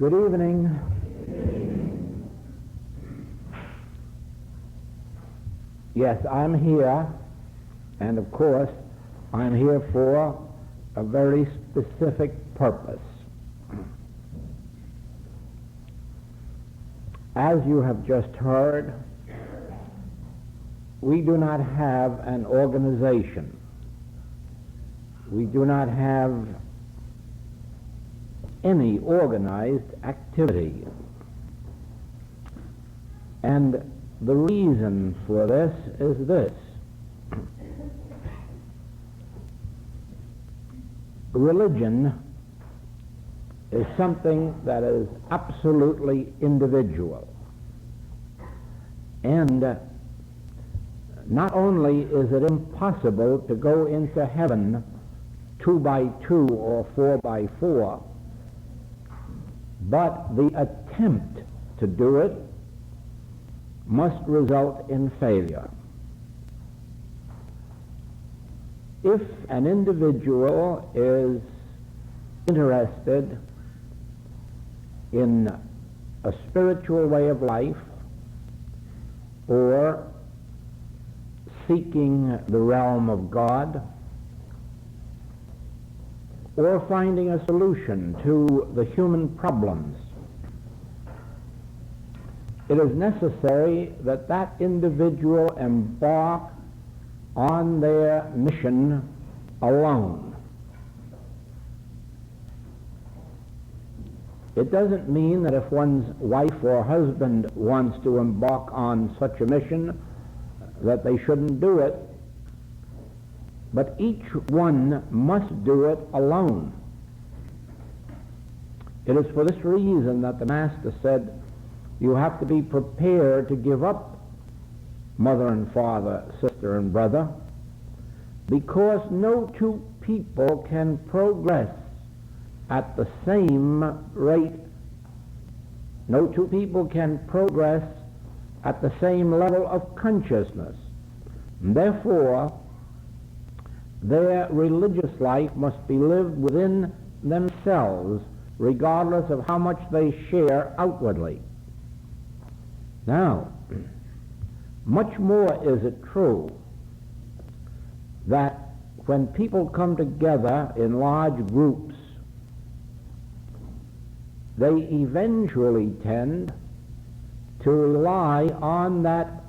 Good evening. Yes, I'm here, and of course, I'm here for a very specific purpose. As you have just heard, we do not have an organization. We do not have any organized activity. And the reason for this is this. Religion is something that is absolutely individual. And not only is it impossible to go into heaven 2 by 2 or 4 by 4, but the attempt to do it must result in failure. If an individual is interested in a spiritual way of life or seeking the realm of God or finding a solution to the human problems, it is necessary that that individual embark on their mission alone. It doesn't mean that if one's wife or husband wants to embark on such a mission that they shouldn't do it, but each one must do it alone. It is for this reason that the Master said, you have to be prepared to give up mother and father, sister and brother, because no two people can progress at the same rate. No two people can progress at the same level of consciousness. And therefore, their religious life must be lived within themselves, regardless of how much they share outwardly. Now, much more is it true that when people come together in large groups, they eventually tend to rely on that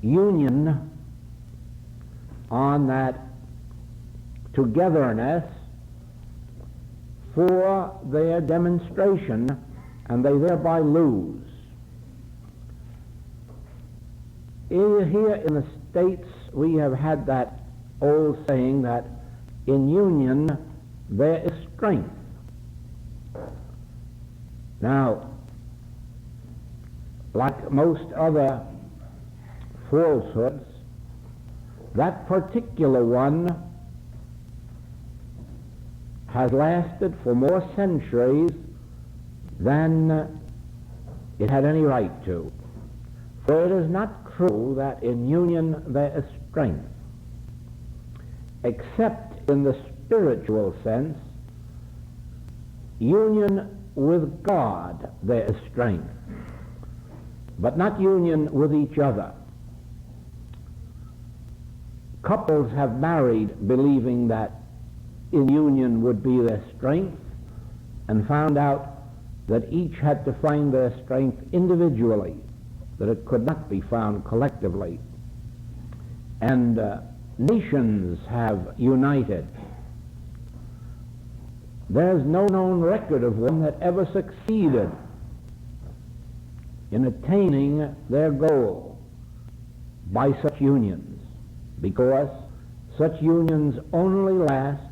union, on that togetherness for their demonstration, and they thereby lose. Here in the States, we have had that old saying that in union there is strength. Now, like most other falsehoods, that particular one has lasted for more centuries than it had any right to. For it is not true that in union there is strength, except in the spiritual sense. Union with God there is strength, but not union with each other. Couples have married believing that in union would be their strength, and found out that each had to find their strength individually, that it could not be found collectively. And nations have united. There's no known record of one that ever succeeded in attaining their goal by such unions, because such unions only last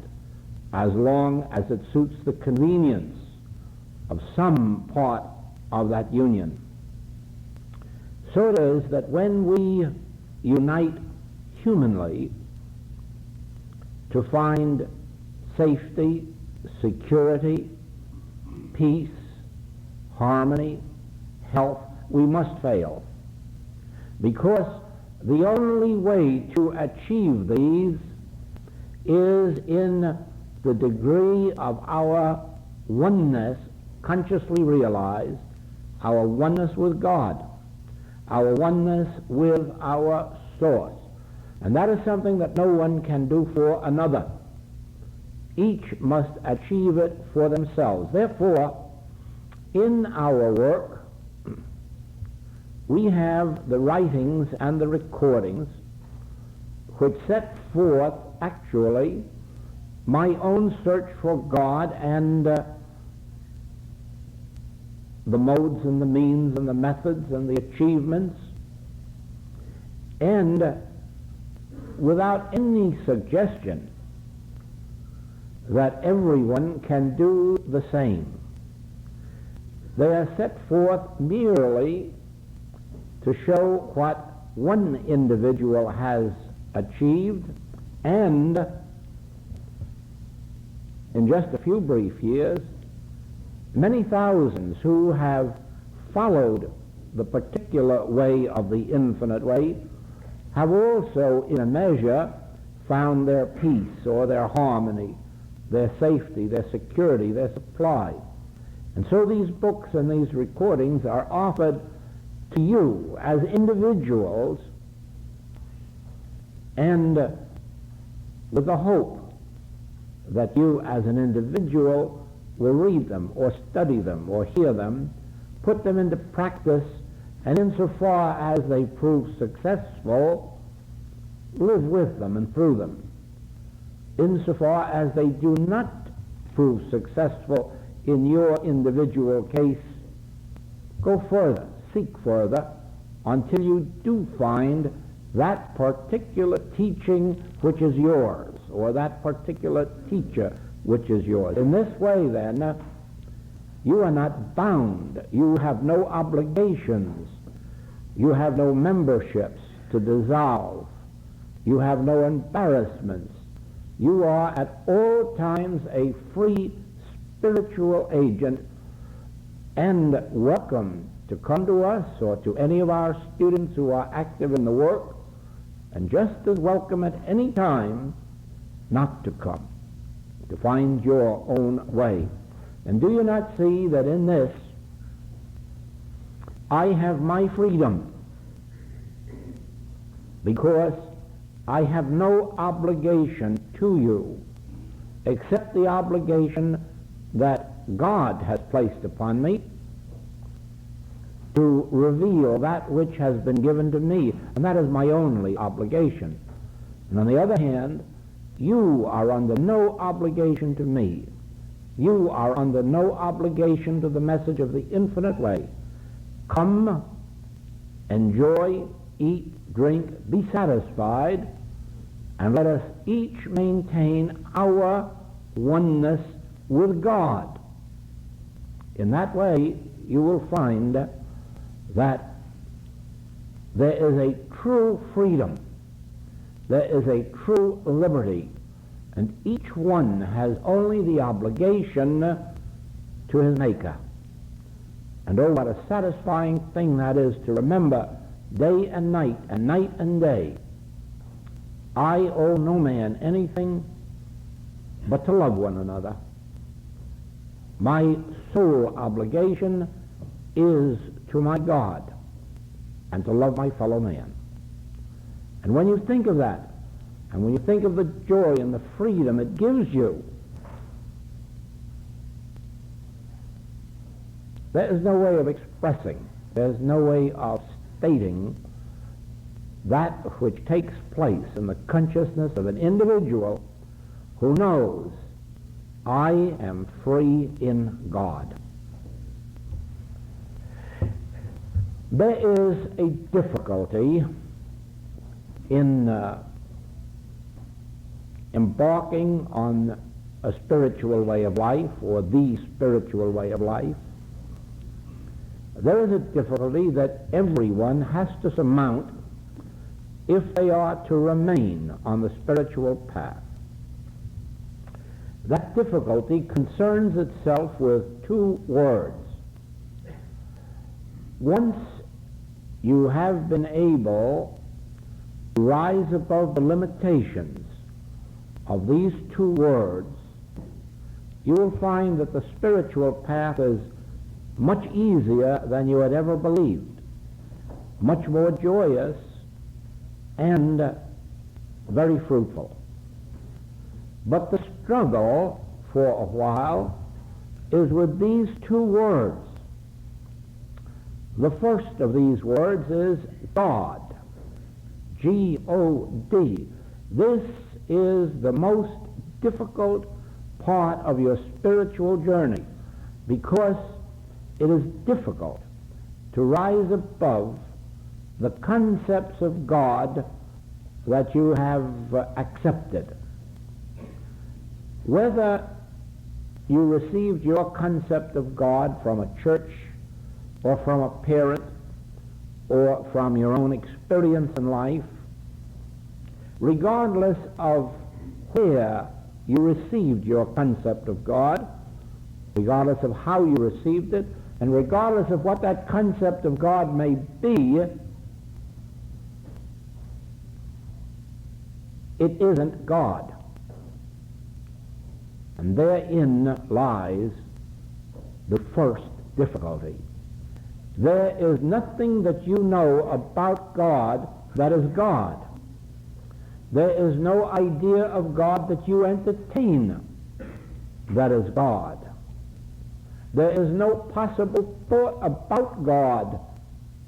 as long as it suits the convenience of some part of that union. So it is that when we unite humanly to find safety, security, peace, harmony, health, we must fail. Because the only way to achieve these is in the degree of our oneness consciously realized our oneness with God, our oneness with our source. And that is something that no one can do for another. Each must achieve it for themselves. Therefore, in our work, we have the writings and the recordings which set forth actually my own search for God and the modes and the means and the methods and the achievements, and without any suggestion that everyone can do the same. They are set forth merely to show what one individual has achieved, and in just a few brief years, many thousands who have followed the particular way of the infinite way have also, in a measure, found their peace or their harmony, their safety, their security, their supply. And so these books and these recordings are offered to you as individuals, and with the hope that you as an individual will read them or study them or hear them, put them into practice, and insofar as they prove successful, live with them and through them. Insofar as they do not prove successful in your individual case, go further, seek further, until you do find that particular teaching which is yours, or that particular teacher which is yours. In this way, then, you are not bound. You have no obligations. You have no memberships to dissolve. You have no embarrassments. You are at all times a free spiritual agent, and welcome to come to us or to any of our students who are active in the work, and just as welcome at any time not to come, to find your own way. And do you not see that in this I have my freedom, because I have no obligation to you except the obligation that God has placed upon me to reveal that which has been given to me, and that is my only obligation. And on the other hand, you are under no obligation to me. You are under no obligation to the message of the infinite way. Come, enjoy, eat, drink, be satisfied, and let us each maintain our oneness with God. In that way, you will find that there is a true freedom, there is a true liberty, and each one has only the obligation to his Maker. And oh, what a satisfying thing that is to remember day and night and day, I owe no man anything but to love one another. My sole obligation is to my God and to love my fellow man. And when you think of that, and when you think of the joy and the freedom it gives you, there is no way of expressing, there's no way of stating that which takes place in the consciousness of an individual who knows, I am free in God. There is a difficulty in embarking on a spiritual way of life, or the spiritual way of life. There is a difficulty that everyone has to surmount if they are to remain on the spiritual path. That difficulty concerns itself with two words. Once you have been able to rise above the limitations of these two words, you will find that the spiritual path is much easier than you had ever believed, much more joyous, and very fruitful. But the struggle for a while is with these two words. The first of these words is God, G-O-D. This is the most difficult part of your spiritual journey, because it is difficult to rise above the concepts of God that you have accepted. Whether you received your concept of God from a church or from a parent or from your own experience in life, regardless of where you received your concept of God, regardless of how you received it, and regardless of what that concept of God may be, it isn't God. And therein lies the first difficulty. There is nothing that you know about God that is God. There is no idea of God that you entertain that is God. There is no possible thought about God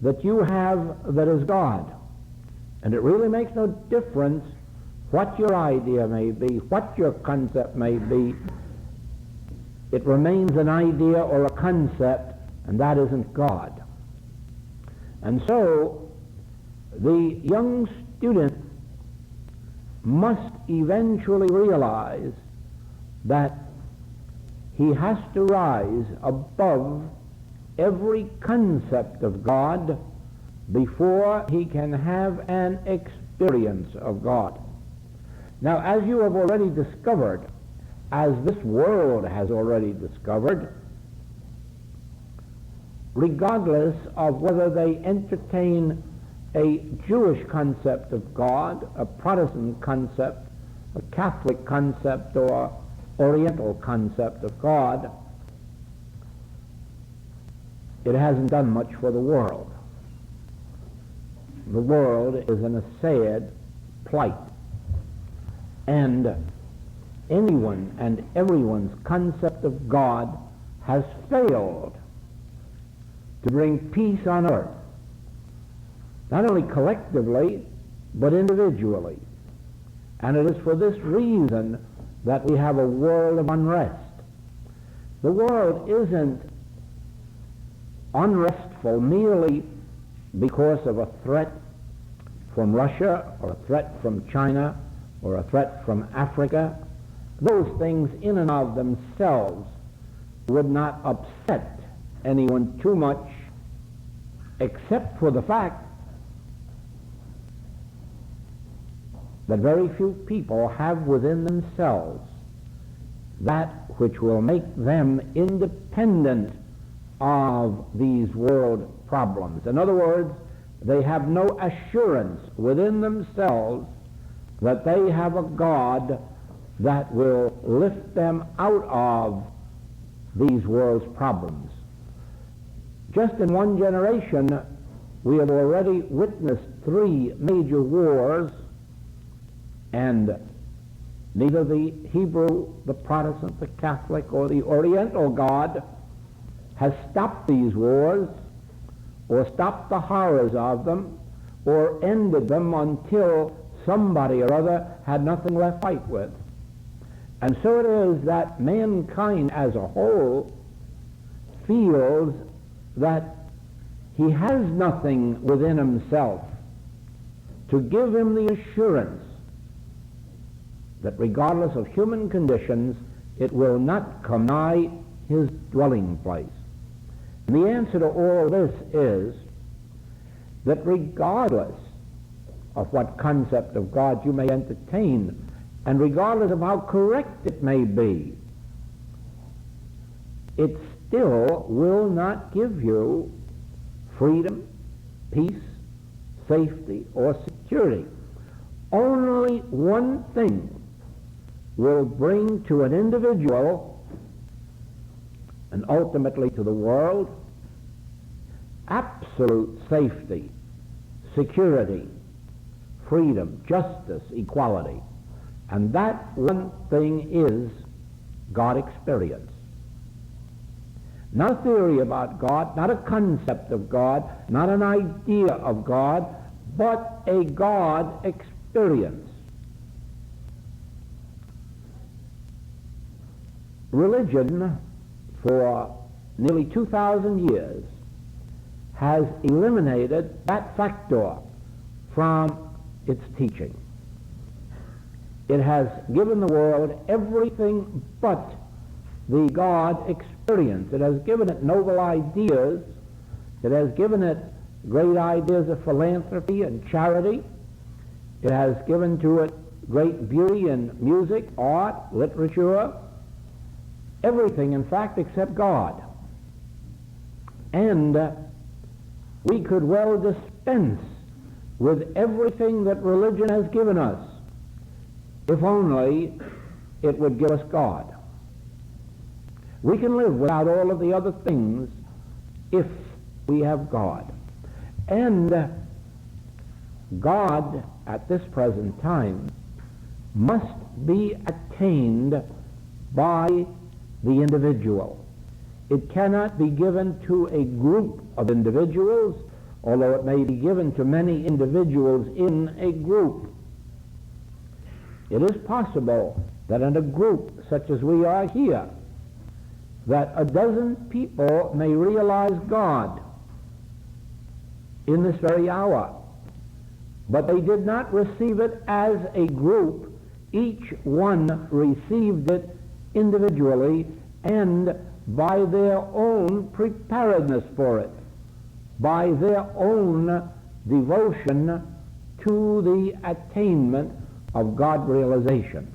that you have that is God. And it really makes no difference what your idea may be, what your concept may be. It remains an idea or a concept, and that isn't God. And so the young student must eventually realize that he has to rise above every concept of God before he can have an experience of God. Now, as you have already discovered, as this world has already discovered, regardless of whether they entertain a Jewish concept of God, a Protestant concept, a Catholic concept, or Oriental concept of God, it hasn't done much for the world. The world is in a sad plight. And anyone and everyone's concept of God has failed to bring peace on earth, not only collectively, but individually. And it is for this reason that we have a world of unrest. The world isn't unrestful merely because of a threat from Russia, or a threat from China, or a threat from Africa. Those things in and of themselves would not upset anyone too much, except for the fact that very few people have within themselves that which will make them independent of these world problems. In other words, they have no assurance within themselves that they have a God that will lift them out of these world's problems. Just in one generation, we have already witnessed 3 major wars, and neither the Hebrew, the Protestant, the Catholic, or the Oriental God has stopped these wars, or stopped the horrors of them, or ended them until somebody or other had nothing left to fight with. And so it is that mankind as a whole feels that he has nothing within himself to give him the assurance that regardless of human conditions, it will not come nigh his dwelling place. And the answer to all this is that regardless of what concept of God you may entertain, and regardless of how correct it may be, it still will not give you freedom, peace, safety, or security. Only one thing will bring to an individual and ultimately to the world, absolute safety, security, freedom, justice, equality. And that one thing is God experience. Not a theory about God, not a concept of God, not an idea of God, but a God experience. Religion, for nearly 2,000 years, has eliminated that factor from its teaching. It has given the world everything but the God experience. It has given it noble ideas. It has given it great ideas of philanthropy and charity. It has given to it great beauty in music, art, literature, everything, in fact, except God. And we could well dispense with everything that religion has given us, if only it would give us God. We can live without all of the other things if we have God. And God, at this present time, must be attained by the individual. It cannot be given to a group of individuals, although it may be given to many individuals in a group. It is possible that in a group such as we are here, that a dozen people may realize God in this very hour, but they did not receive it as a group. Each one received it individually and by their own preparedness for it, by their own devotion to the attainment of God realization.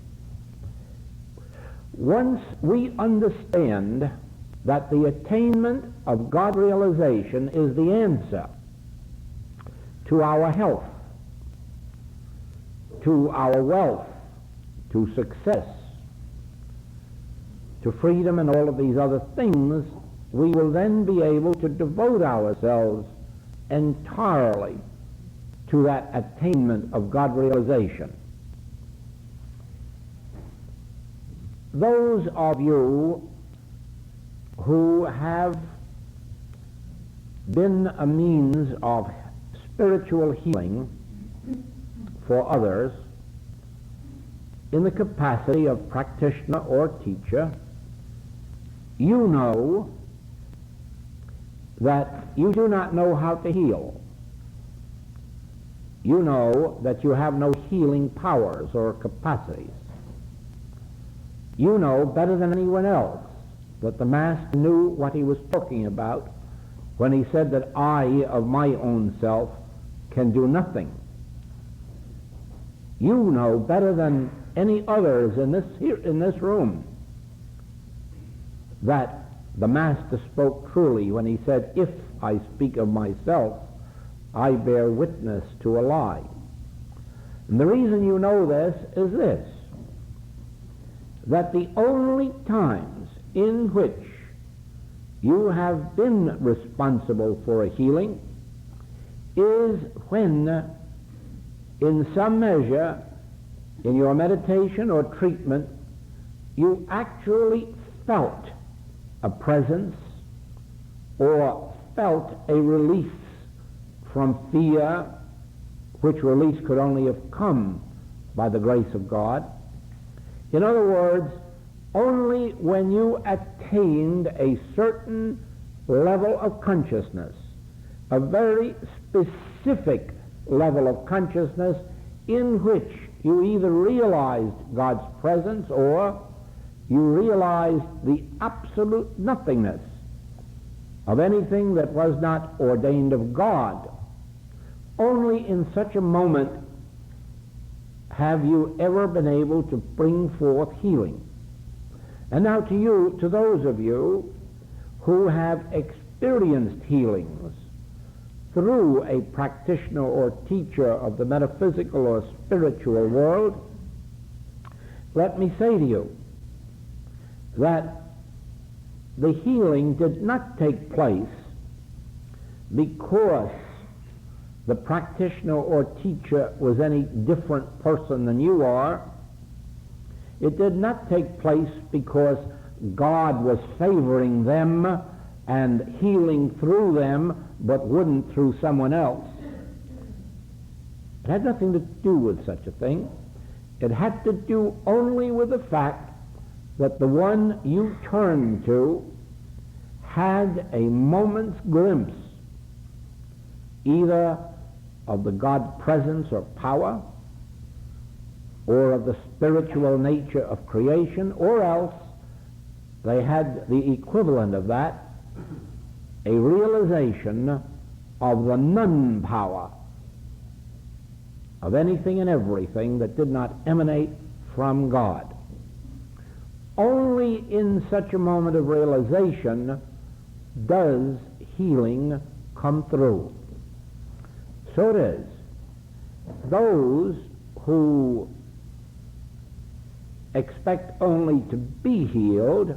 Once we understand that the attainment of God realization is the answer to our health, to our wealth, to success, to freedom and all of these other things, we will then be able to devote ourselves entirely to that attainment of God realization. Those of you who have been a means of spiritual healing for others in the capacity of practitioner or teacher, you know that you do not know how to heal. You know that you have no healing powers or capacities. You know better than anyone else that the Master knew what he was talking about when he said that I, of my own self, can do nothing. You know better than any others in this room that the Master spoke truly when he said, if I speak of myself, I bear witness to a lie. And the reason you know this is this, that the only times in which you have been responsible for a healing is when, in some measure, in your meditation or treatment, you actually felt a presence or felt a release from fear, which release could only have come by the grace of God. In other words, only when you attained a certain level of consciousness, a very specific level of consciousness in which you either realized God's presence or you realized the absolute nothingness of anything that was not ordained of God. Only in such a moment have you ever been able to bring forth healing. And now to those of you who have experienced healings through a practitioner or teacher of the metaphysical or spiritual world, let me say to you that the healing did not take place because the practitioner or teacher was any different person than you are. It did not take place because God was favoring them and healing through them, but wouldn't through someone else. It had nothing to do with such a thing. It had to do only with the fact that the one you turned to had a moment's glimpse either of the God presence or power, or of the spiritual nature of creation, or else they had the equivalent of that, a realization of the non-power of anything and everything that did not emanate from God. Only in such a moment of realization does healing come through. So it is. Those who expect only to be healed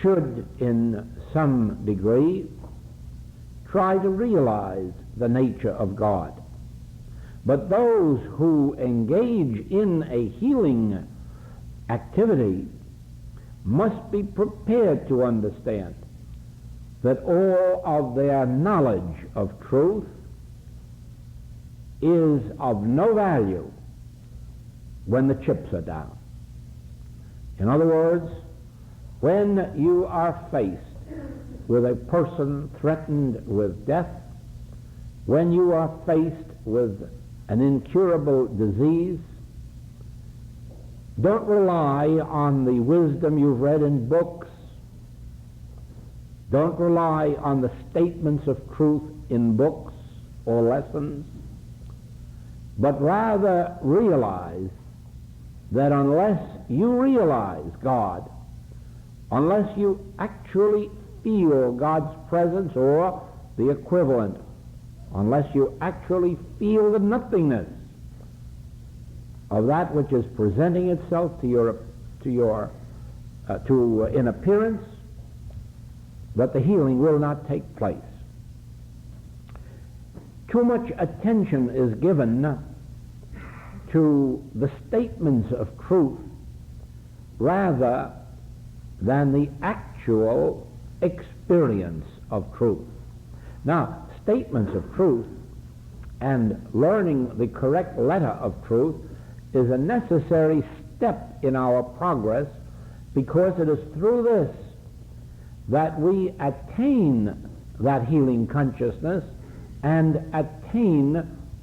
should, in some degree, try to realize the nature of God. But those who engage in a healing activity must be prepared to understand that all of their knowledge of truth is of no value when the chips are down. In other words, when you are faced with a person threatened with death, when you are faced with an incurable disease, don't rely on the wisdom you've read in books. Don't rely on the statements of truth in books or lessons, but rather realize that unless you realize God, unless you actually feel God's presence or the equivalent, unless you actually feel the nothingness of that which is presenting itself in appearance, that the healing will not take place. Too much attention is given to the statements of truth rather than the actual experience of truth. Now, statements of truth and learning the correct letter of truth is a necessary step in our progress, because it is through this that we attain that healing consciousness and attain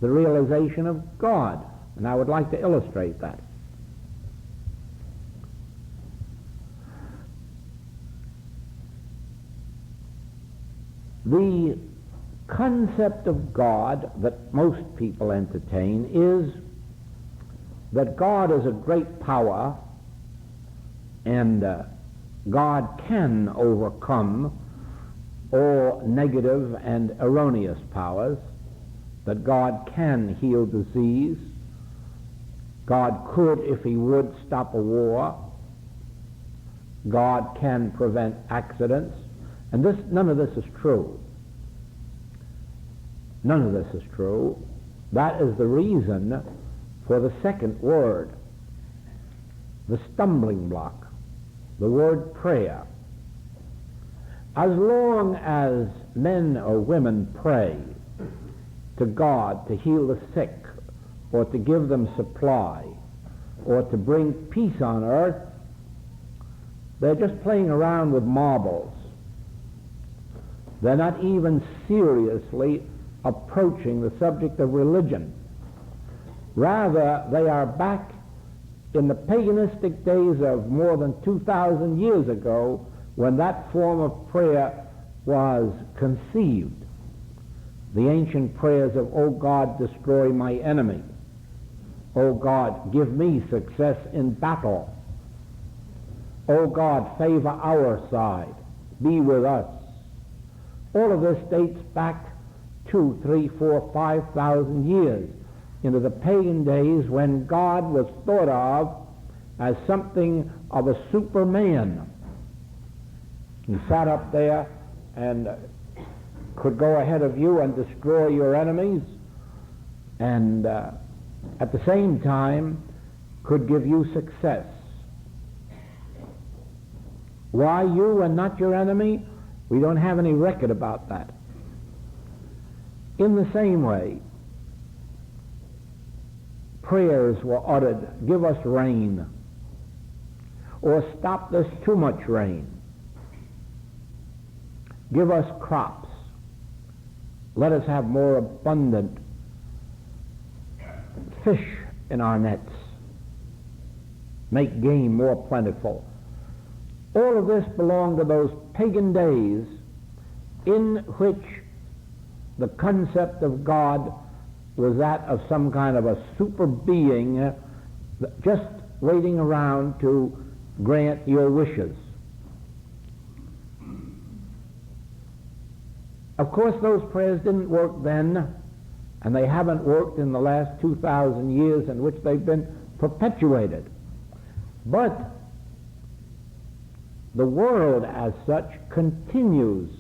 the realization of God. And I would like to illustrate that. The concept of God that most people entertain is that God is a great power, and God can overcome all negative and erroneous powers, that God can heal disease, God could, if he would, stop a war, God can prevent accidents, and none of this is true. None of this is true. That is the reason for the second word, the stumbling block, the word prayer. As long as men or women pray to God to heal the sick, or to give them supply, or to bring peace on earth, they're just playing around with marbles. They're not even seriously approaching the subject of religion. Rather, they are back in the paganistic days of more than 2,000 years ago, when that form of prayer was conceived. The ancient prayers of, "O God, destroy my enemy. O God, give me success in battle. O God, favor our side. Be with us." All of this dates back 2, 3, 4, 5,000 years into the pagan days, when God was thought of as something of a superman, He sat up there and could go ahead of you and destroy your enemies, and at the same time could give you success. Why you and not your enemy? We don't have any record about that. In the same way, prayers were uttered, give us rain, or stop this too much rain. Give us crops. Let us have more abundant fish in our nets. Make game more plentiful. All of this belonged to those pagan days in which the concept of God was that of some kind of a super being just waiting around to grant your wishes. Of course, those prayers didn't work then, and they haven't worked in the last 2,000 years in which they've been perpetuated. But the world as such continues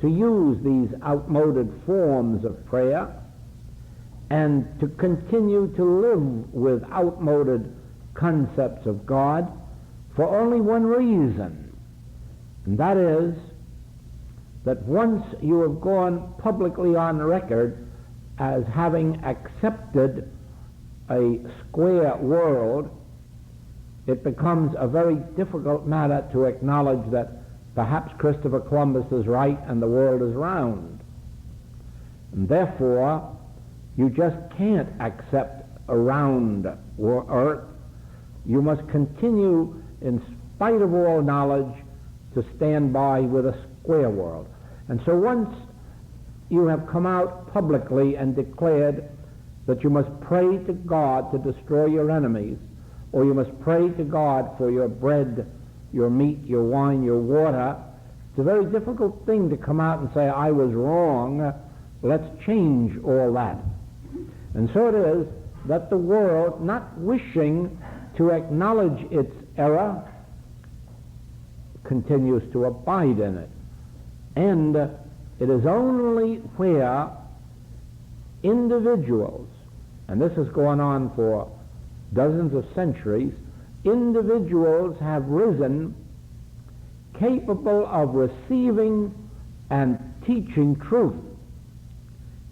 to use these outmoded forms of prayer and to continue to live with outmoded concepts of God for only one reason, and that is that once you have gone publicly on record as having accepted a square world, it becomes a very difficult matter to acknowledge that perhaps Christopher Columbus is right and the world is round. And therefore, you just can't accept a round earth. You must continue, in spite of all knowledge, to stand by with a square world. And so once you have come out publicly and declared that you must pray to God to destroy your enemies, or you must pray to God for your bread, your meat, your wine, your water, it's a very difficult thing to come out and say, I was wrong, let's change all that. And so it is that the world, not wishing to acknowledge its error, continues to abide in it. And it is only where individuals, and this has gone on for dozens of centuries, individuals have risen capable of receiving and teaching truth,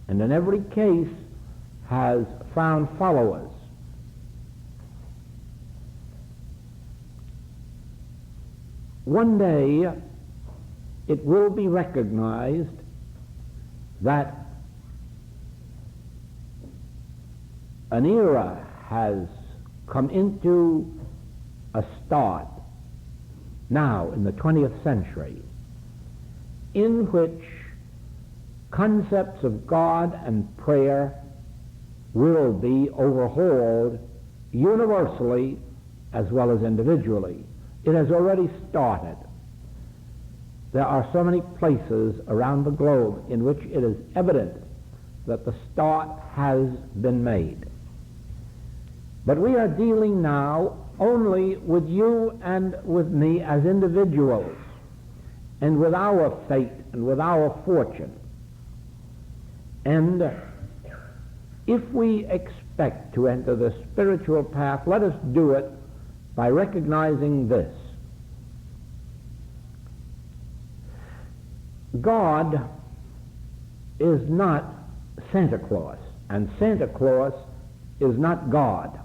and in every case has found followers. One day it will be recognized that an era has come into a start now in the 20th century in which concepts of God and prayer will be overhauled universally as well as individually. It has already started. There are so many places around the globe in which it is evident that the start has been made. But we are dealing now only with you and with me as individuals, and with our fate and with our fortune. And if we expect to enter the spiritual path, let us do it by recognizing this. God is not Santa Claus, and Santa Claus is not God.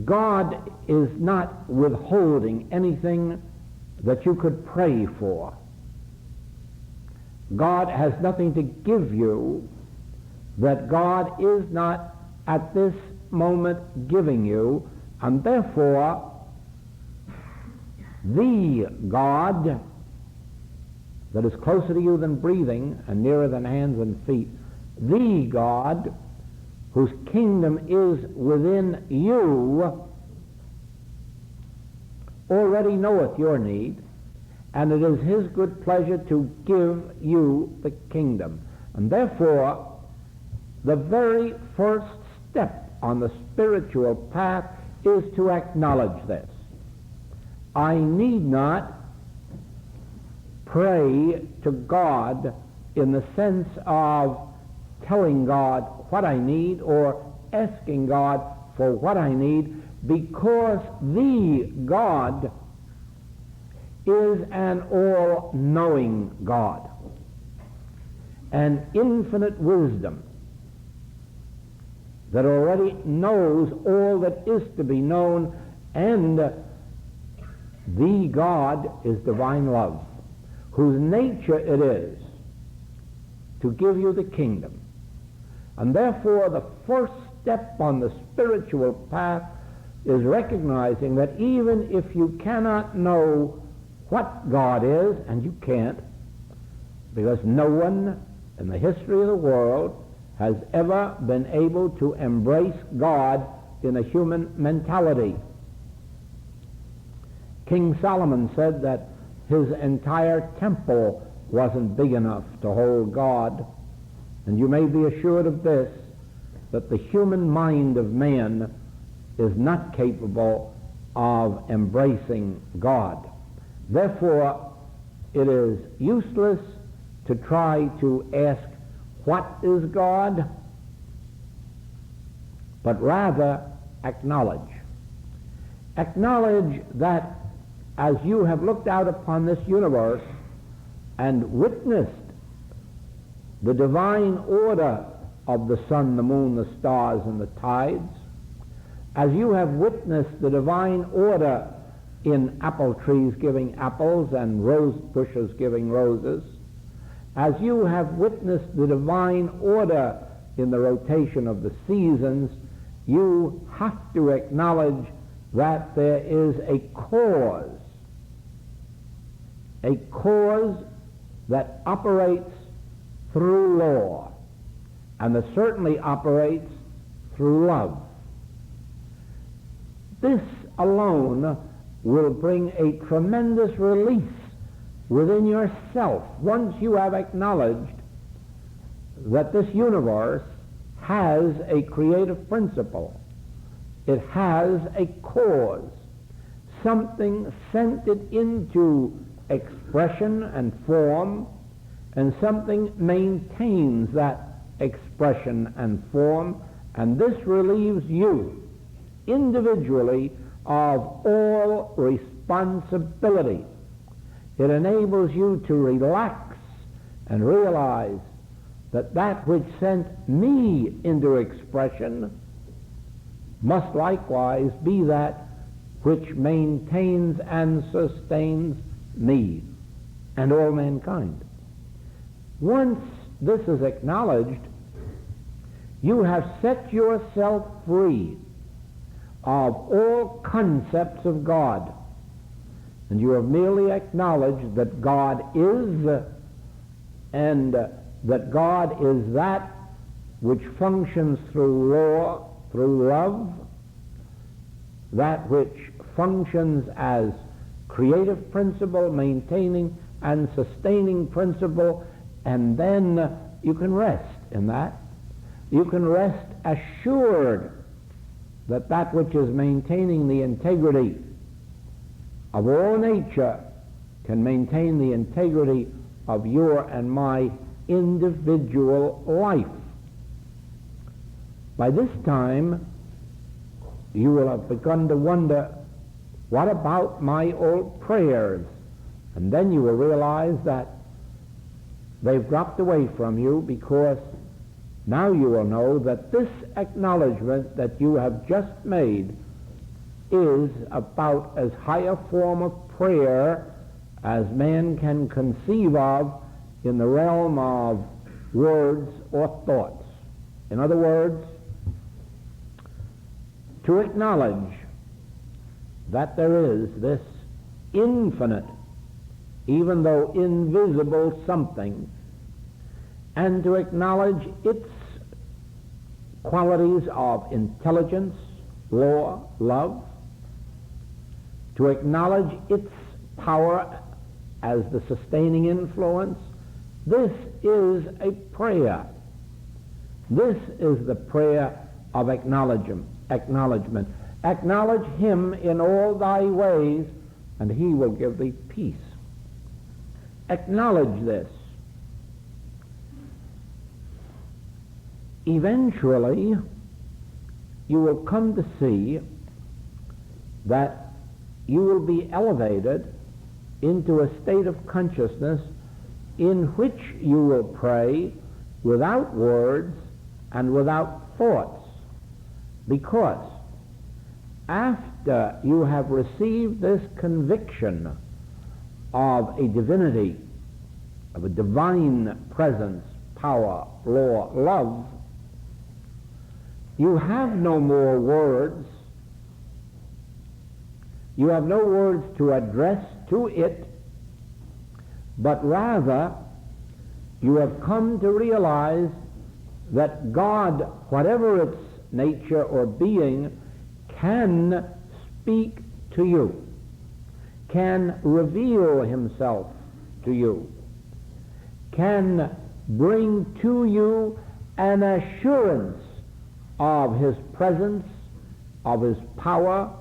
God is not withholding anything that you could pray for. God has nothing to give you that God is not at this moment giving you, and therefore the God that is closer to you than breathing and nearer than hands and feet, the God whose kingdom is within you, already knoweth your need, and it is his good pleasure to give you the kingdom. And therefore, the very first step on the spiritual path is to acknowledge this. I need not pray to God in the sense of telling God what I need or asking God for what I need, because the God is an all-knowing God, an infinite wisdom that already knows all that is to be known, and the God is divine love, whose nature it is to give you the kingdom. And therefore the first step on the spiritual path is recognizing that even if you cannot know what God is, and you can't, because no one in the history of the world has ever been able to embrace God in a human mentality. King Solomon said that his entire temple wasn't big enough to hold God. And you may be assured of this, that the human mind of man is not capable of embracing God. Therefore, it is useless to try to ask, what is God? But rather acknowledge. Acknowledge that as you have looked out upon this universe and witnessed the divine order of the sun, the moon, the stars, and the tides, as you have witnessed the divine order in apple trees giving apples and rose bushes giving roses, as you have witnessed the divine order in the rotation of the seasons, you have to acknowledge that there is a cause that operates through law, and that certainly operates through love. This alone will bring a tremendous release within yourself once you have acknowledged that this universe has a creative principle. It has a cause. Something sent it into expression and form, and something maintains that expression and form, and this relieves you individually of all responsibility. It enables you to relax and realize that that which sent me into expression must likewise be that which maintains and sustains me and all mankind. Once this is acknowledged, you have set yourself free of all concepts of God, and you have merely acknowledged that God is, and that God is that which functions through law, through love, that which functions as creative principle, maintaining and sustaining principle, and then you can rest in that. You can rest assured that that which is maintaining the integrity of all nature can maintain the integrity of your and my individual life. By this time, you will have begun to wonder, what about my old prayers? And then you will realize that they've dropped away from you, because now you will know that this acknowledgement that you have just made is about as high a form of prayer as man can conceive of in the realm of words or thoughts. In other words, to acknowledge that there is this infinite, even though invisible, something, and to acknowledge its qualities of intelligence, law, love, to acknowledge its power as the sustaining influence. This is a prayer. This is the prayer of acknowledgement. Acknowledge him in all thy ways, and he will give thee peace. Acknowledge this. Eventually, you will come to see that you will be elevated into a state of consciousness in which you will pray without words and without thoughts, because after you have received this conviction of a divinity, of a divine presence, power, law, love, you have no more words. You have no words to address to it, but rather you have come to realize that God, whatever its nature or being, can speak to you, can reveal himself to you, can bring to you an assurance of his presence, of his power,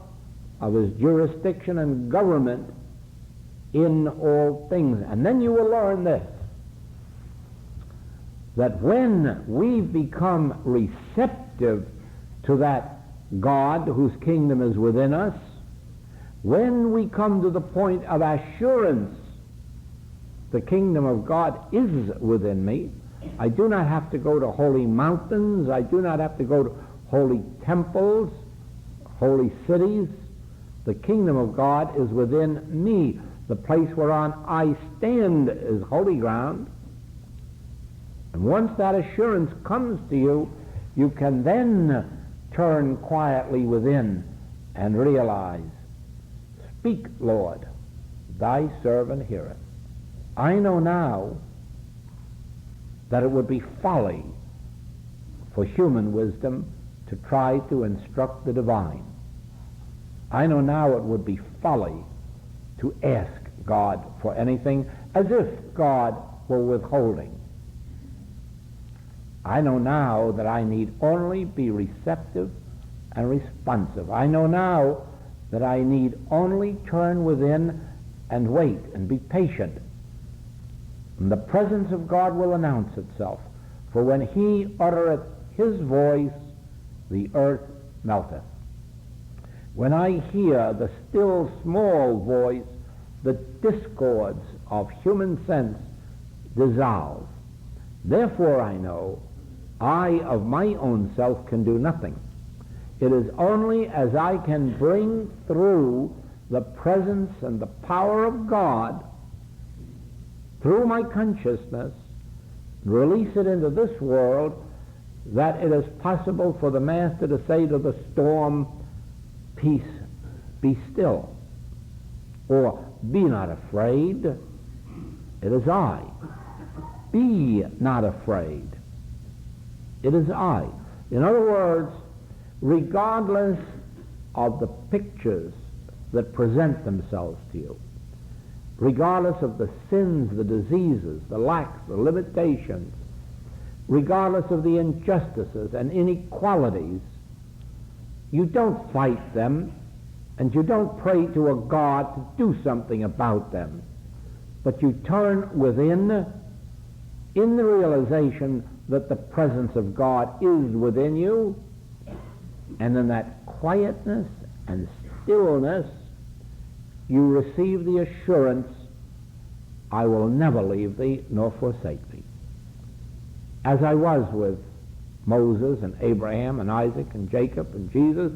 of his jurisdiction and government in all things. And then you will learn this, that when we become receptive to that God whose kingdom is within us, when we come to the point of assurance, the kingdom of God is within me, I do not have to go to holy mountains, I do not have to go to holy temples, holy cities. The kingdom of God is within me. The place whereon I stand is holy ground. And once that assurance comes to you, you can then turn quietly within and realize, speak, Lord, thy servant heareth. I know now that it would be folly for human wisdom to try to instruct the divine. I know now it would be folly to ask God for anything as if God were withholding. I know now that I need only be receptive and responsive. I know now that I need only turn within and wait and be patient. And the presence of God will announce itself. For when he uttereth his voice, the earth melteth. When I hear the still small voice, the discords of human sense dissolve. Therefore I know I of my own self can do nothing. It is only as I can bring through the presence and the power of God through my consciousness, release it into this world, that it is possible for the Master to say to the storm, peace, be still. Or, be not afraid. It is I. Be not afraid. It is I. In other words, regardless of the pictures that present themselves to you, regardless of the sins, the diseases, the lacks, the limitations, regardless of the injustices and inequalities, you don't fight them, and you don't pray to a God to do something about them, but you turn within in the realization that the presence of God is within you, and in that quietness and stillness you receive the assurance, I will never leave thee nor forsake thee. As I was with Moses and Abraham and Isaac and Jacob and Jesus,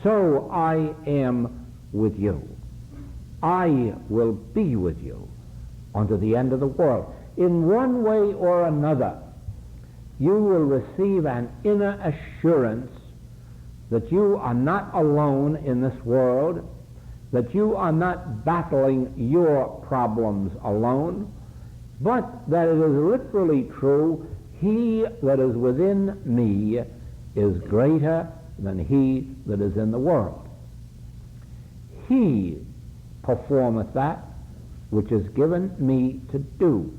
so I am with you. I will be with you unto the end of the world. In one way or another, you will receive an inner assurance that you are not alone in this world, that you are not battling your problems alone, but that it is literally true, he that is within me is greater than he that is in the world. He performeth that which is given me to do.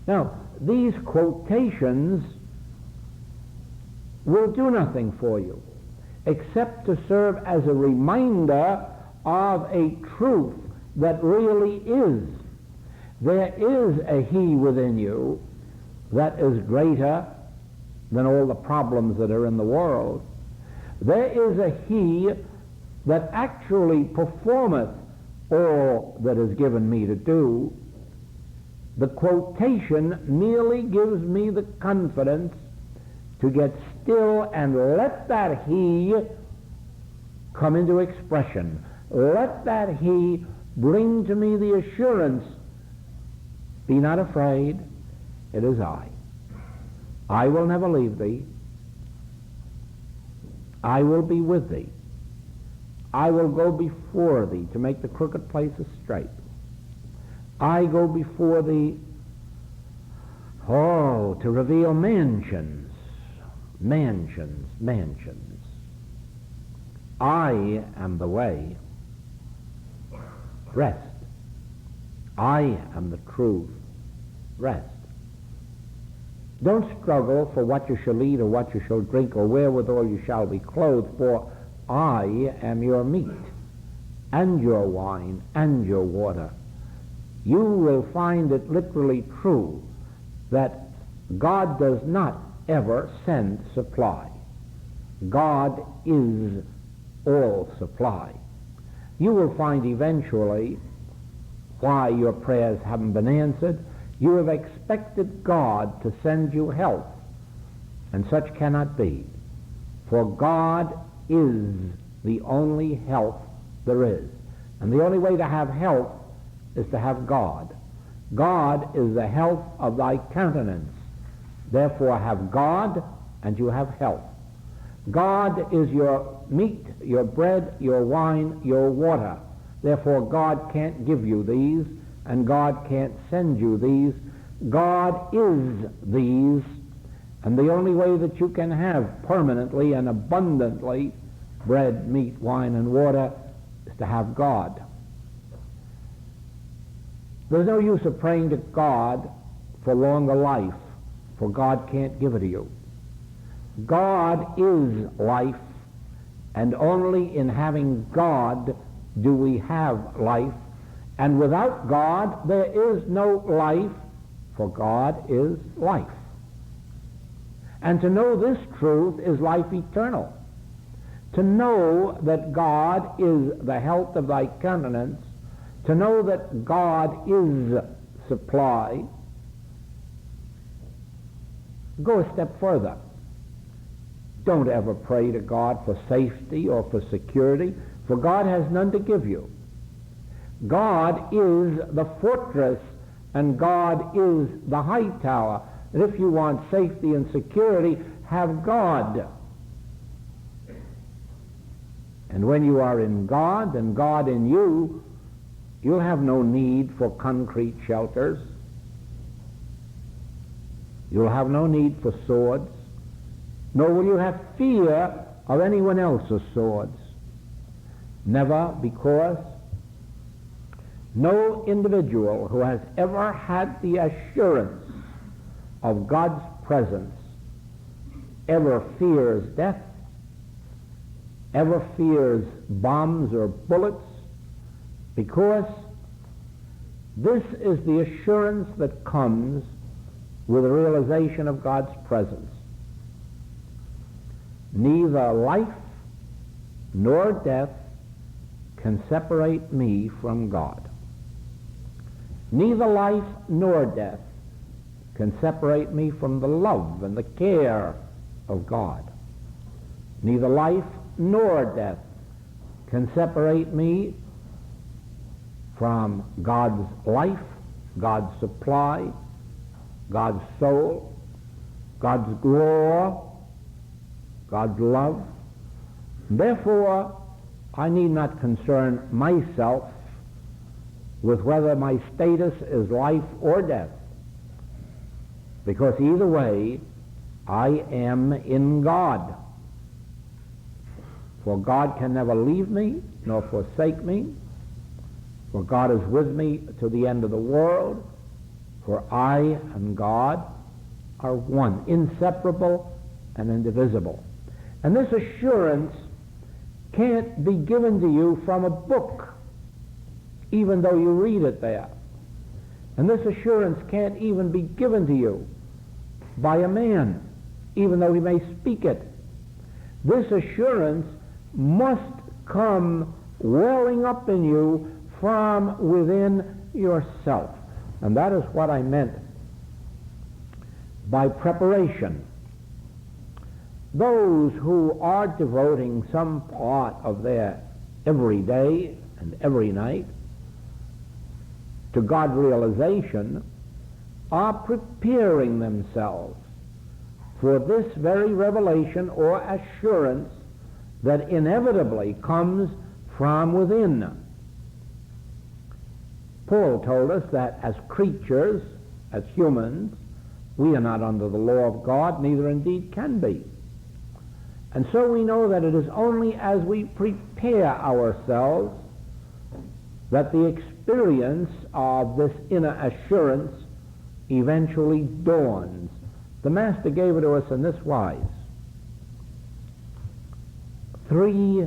Now, these quotations will do nothing for you except to serve as a reminder of a truth that really is. There is a He within you that is greater than all the problems that are in the world. There is a He that actually performeth all that is given me to do. The quotation merely gives me the confidence to get still and let that He come into expression. Let that He bring to me the assurance, be not afraid, it is I. I will never leave thee. I will be with thee. I will go before thee to make the crooked places straight. I go before thee, to reveal mansions, mansions, mansions. I am the way. Rest. I am the truth. Rest. Don't struggle for what you shall eat or what you shall drink or wherewithal you shall be clothed, for I am your meat and your wine and your water. You will find it literally true that God does not ever send supply. God is all supply. You will find eventually why your prayers haven't been answered. You have expected God to send you health, and such cannot be. For God is the only health there is. And the only way to have health is to have God. God is the health of thy countenance. Therefore have God, and you have health. God is your meat, your bread, your wine, your water. Therefore God can't give you these, and God can't send you these. God is these, and the only way that you can have permanently and abundantly bread, meat, wine, and water is to have God. There's no use of praying to God for longer life, for God can't give it to you. God is life, and only in having God do we have life. And without God, there is no life, for God is life. And to know this truth is life eternal. To know that God is the health of thy countenance, to know that God is supply. Go a step further. Don't ever pray to God for safety or for security, for God has none to give you. God is the fortress, and God is the high tower. And if you want safety and security, have God. And when you are in God and God in you, you'll have no need for concrete shelters. You'll have no need for swords, nor will you have fear of anyone else's swords. Never, because no individual who has ever had the assurance of God's presence ever fears death, ever fears bombs or bullets, because this is the assurance that comes with the realization of God's presence. Neither life nor death can separate me from God. Neither life nor death can separate me from the love and the care of God. Neither life nor death can separate me from God's life, God's supply, God's soul, God's glory, God's love. Therefore, I need not concern myself with whether my status is life or death, because either way, I am in God. For God can never leave me nor forsake me, for God is with me to the end of the world, for I and God are one, inseparable and indivisible. And this assurance can't be given to you from a book. even though you read it there. And this assurance can't even be given to you by a man, even though he may speak it. This assurance must come welling up in you from within yourself. And that is what I meant by preparation. Those who are devoting some part of their every day and every night to God realization are preparing themselves for this very revelation or assurance that inevitably comes from within. Paul told us that as creatures, as humans, we are not under the law of God, neither indeed can be. And so we know that it is only as we prepare ourselves that the experience of this inner assurance eventually dawns. The Master gave it to us in this wise. 3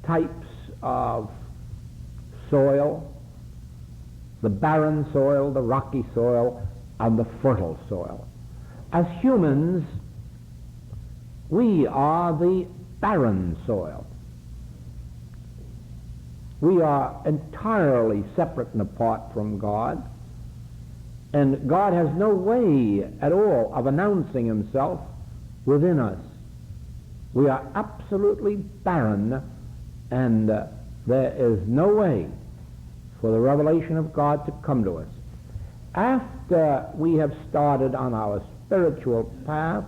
types of soil: the barren soil, the rocky soil, and the fertile soil. As humans, we are the barren soil. We are entirely separate and apart from God, and God has no way at all of announcing himself within us. We are absolutely barren, and there is no way for the revelation of God to come to us. After we have started on our spiritual path,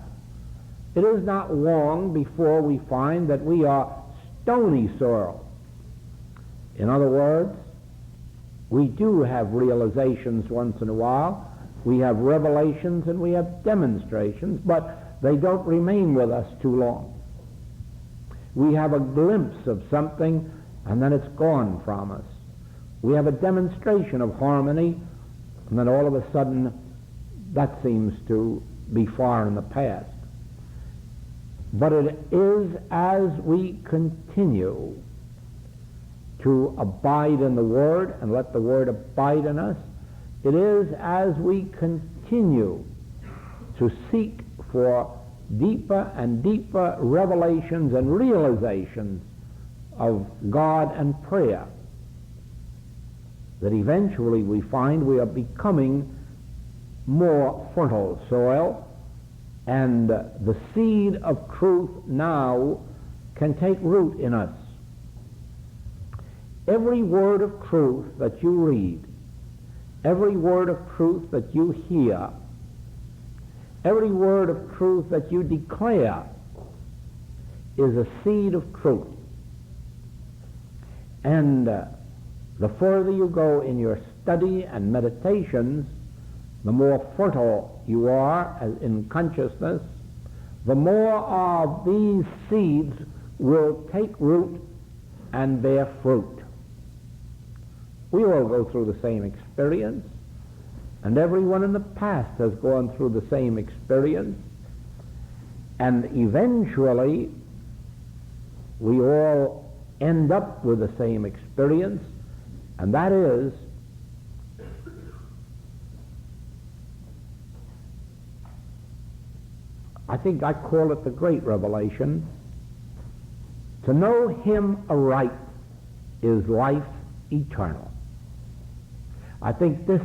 it is not long before we find that we are stony soil. In other words, we do have realizations once in a while. We have revelations and we have demonstrations, but they don't remain with us too long. We have a glimpse of something and then it's gone from us. We have a demonstration of harmony and then all of a sudden that seems to be far in the past. But it is as we continue to abide in the Word and let the Word abide in us, it is as we continue to seek for deeper and deeper revelations and realizations of God and prayer that eventually we find we are becoming more fertile soil, and the seed of truth now can take root in us. Every word of truth that you read, every word of truth that you hear, every word of truth that you declare is a seed of truth. And the further you go in your study and meditations, the more fertile you are in consciousness, the more of these seeds will take root and bear fruit. We all go through the same experience, and everyone in the past has gone through the same experience, and eventually we all end up with the same experience, and that is I think I call it the great revelation. To know him aright is life eternal. I think this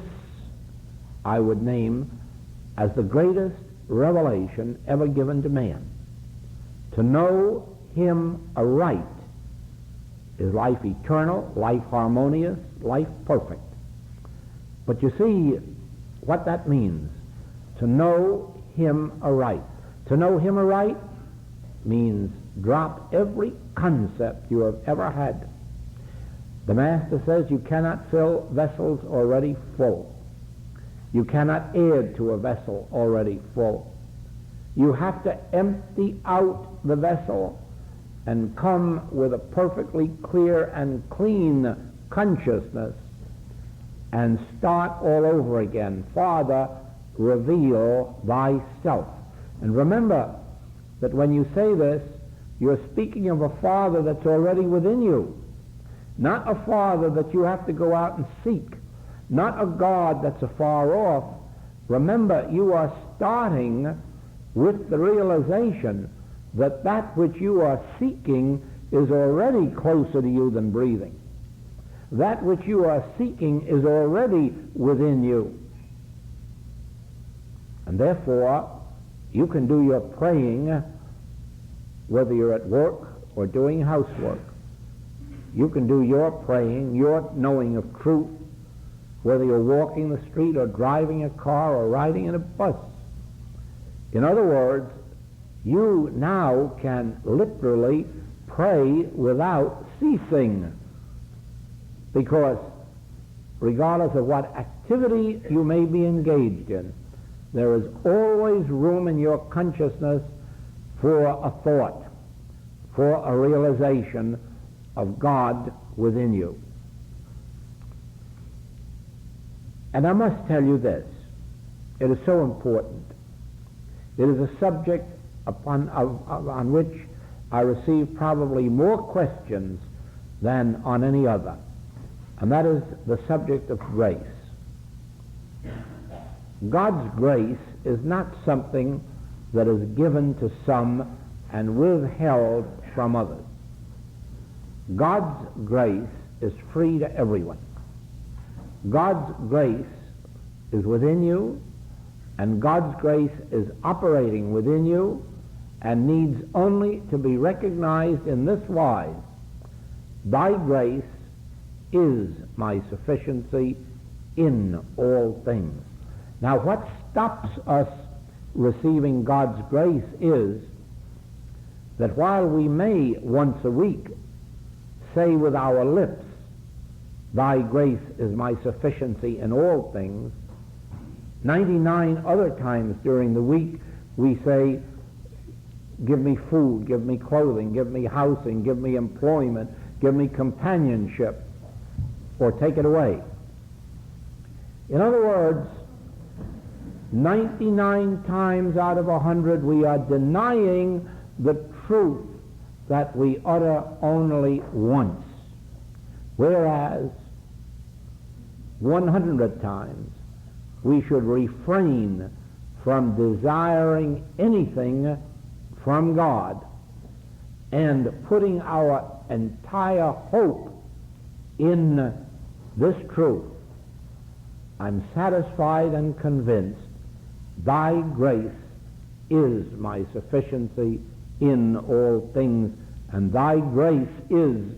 I would name as the greatest revelation ever given to man. To know him aright is life eternal, life harmonious, life perfect. But you see what that means. To know him aright. To know him aright means drop every concept you have ever had. The Master says you cannot fill vessels already full. You cannot add to a vessel already full. You have to empty out the vessel and come with a perfectly clear and clean consciousness and start all over again. Father, reveal thyself. And remember that when you say this, you're speaking of a Father that's already within you. not a Father that you have to go out and seek, not a God that's afar off. Remember, you are starting with the realization that that which you are seeking is already closer to you than breathing. That which you are seeking is already within you. And therefore, you can do your praying whether you're at work or doing housework. You can do your praying, your knowing of truth, whether you're walking the street or driving a car or riding in a bus. In other words, you now can literally pray without ceasing, because regardless of what activity you may be engaged in, there is always room in your consciousness for a thought, for a realization of God within you. And I must tell you this, it is so important. It is a subject on which I receive probably more questions than on any other, and that is the subject of grace. God's grace is not something that is given to some and withheld from others. God's grace is free to everyone. God's grace is within you, and God's grace is operating within you, and needs only to be recognized in this wise: thy grace is my sufficiency in all things. Now, what stops us receiving God's grace is that while we may once a week say with our lips, thy grace is my sufficiency in all things, 99 other times during the week we say, give me food, give me clothing, give me housing, give me employment, give me companionship, or take it away. In other words, 99 times out of 100 we are denying the truth that we utter only once, whereas 100 times we should refrain from desiring anything from God and putting our entire hope in this truth: I'm satisfied and convinced thy grace is my sufficiency in all things, and thy grace is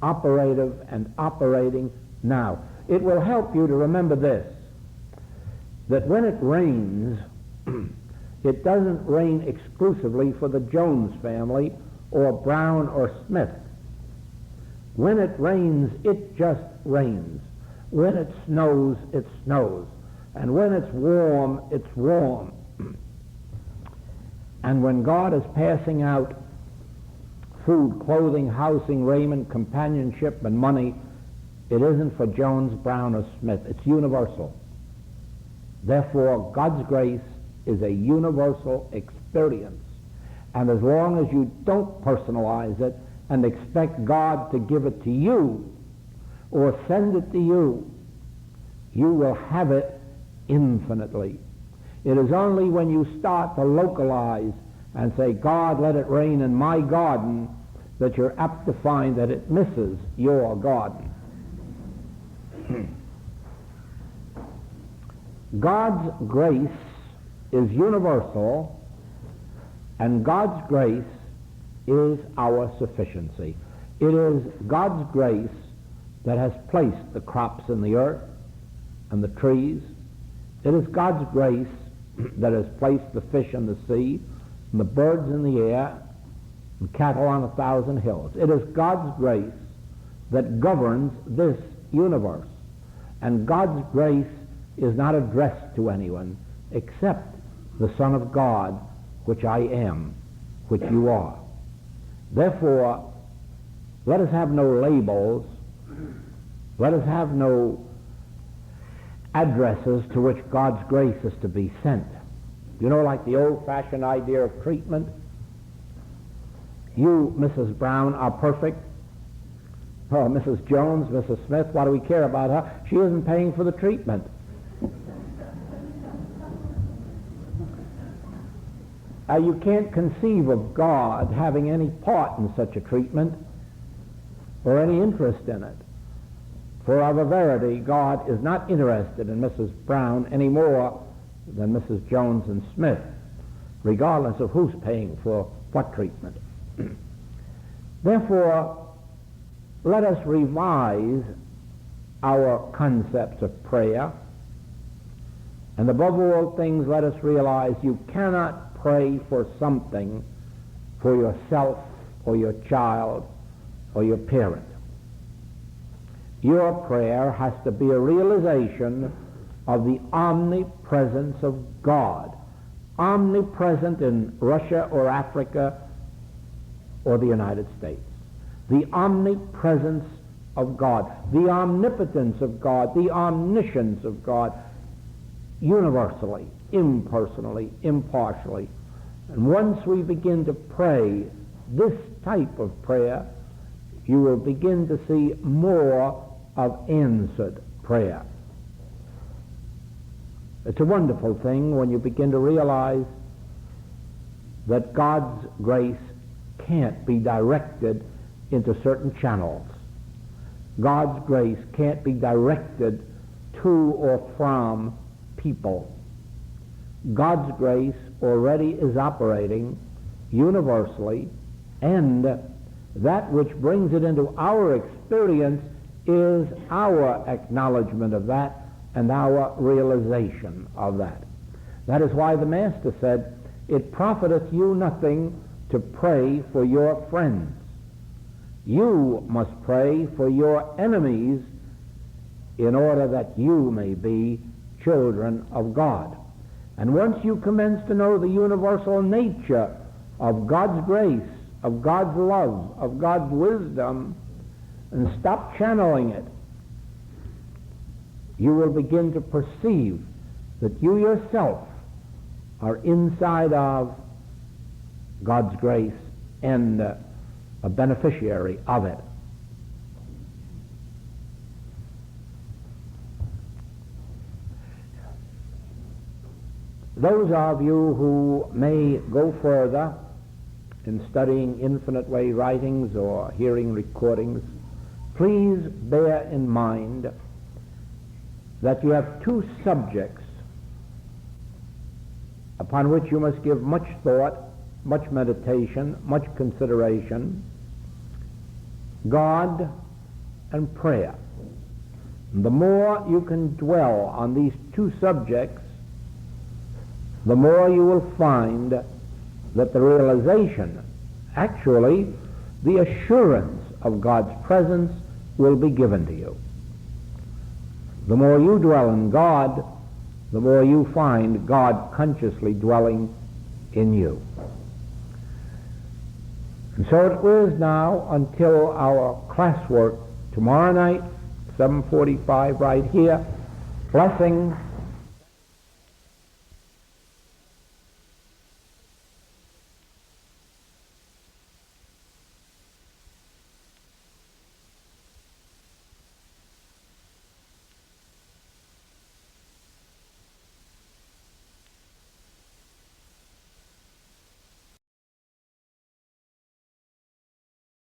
operative and operating now. It will help you to remember this, that when it rains, it doesn't rain exclusively for the Jones family or Brown or Smith. When it rains, it just rains. When it snows, it snows. And when it's warm, it's warm. And when God is passing out food, clothing, housing, raiment, companionship, and money, it isn't for Jones, Brown, or Smith. It's universal. Therefore, God's grace is a universal experience. And as long as you don't personalize it and expect God to give it to you or send it to you, you will have it infinitely. It is only when you start to localize and say, God, let it rain in my garden, that you're apt to find that it misses your garden. God's grace is universal, and God's grace is our sufficiency. It is God's grace that has placed the crops in the earth and the trees. It is God's grace that has placed the fish in the sea and the birds in the air and cattle on 1,000 hills. It is God's grace that governs this universe. And God's grace is not addressed to anyone except the Son of God, which I am, which you are. Therefore, let us have no labels. Let us have no addresses to which God's grace is to be sent. You know, like the old-fashioned idea of treatment. You, Mrs. Brown, are perfect. Oh, Mrs. Jones, Mrs. Smith, what do we care about her? She isn't paying for the treatment. You can't conceive of God having any part in such a treatment or any interest in it. For of a verity, God is not interested in Mrs. Brown any more than Mrs. Jones and Smith, regardless of who's paying for what treatment. Therefore, let us revise our concepts of prayer, and above all things, let us realize you cannot pray for something for yourself or your child or your parent. Your prayer has to be a realization of the omnipresence of God, omnipresent in Russia or Africa or the United States. The omnipresence of God, the omnipotence of God, the omniscience of God, universally, impersonally, impartially. And once we begin to pray this type of prayer, you will begin to see more of answered prayer. It's a wonderful thing when you begin to realize that God's grace can't be directed into certain channels. God's grace can't be directed to or from people. God's grace already is operating universally, and that which brings it into our experience is our acknowledgement of that and our realization of that. That is why the Master said, "It profiteth you nothing to pray for your friends. You must pray for your enemies in order that you may be children of God." And once you commence to know the universal nature of God's grace, of God's love, of God's wisdom, and stop channeling it, you will begin to perceive that you yourself are inside of God's grace and a beneficiary of it. Those of you who may go further in studying Infinite Way writings or hearing recordings, please bear in mind that you have two subjects upon which you must give much thought, much meditation, much consideration: God and prayer. And the more you can dwell on these two subjects, the more you will find that the realization, actually the assurance of God's presence, will be given to you. The more you dwell in God, the more you find God consciously dwelling in you. And so it is now until our classwork tomorrow night, 7:45 right here. Blessing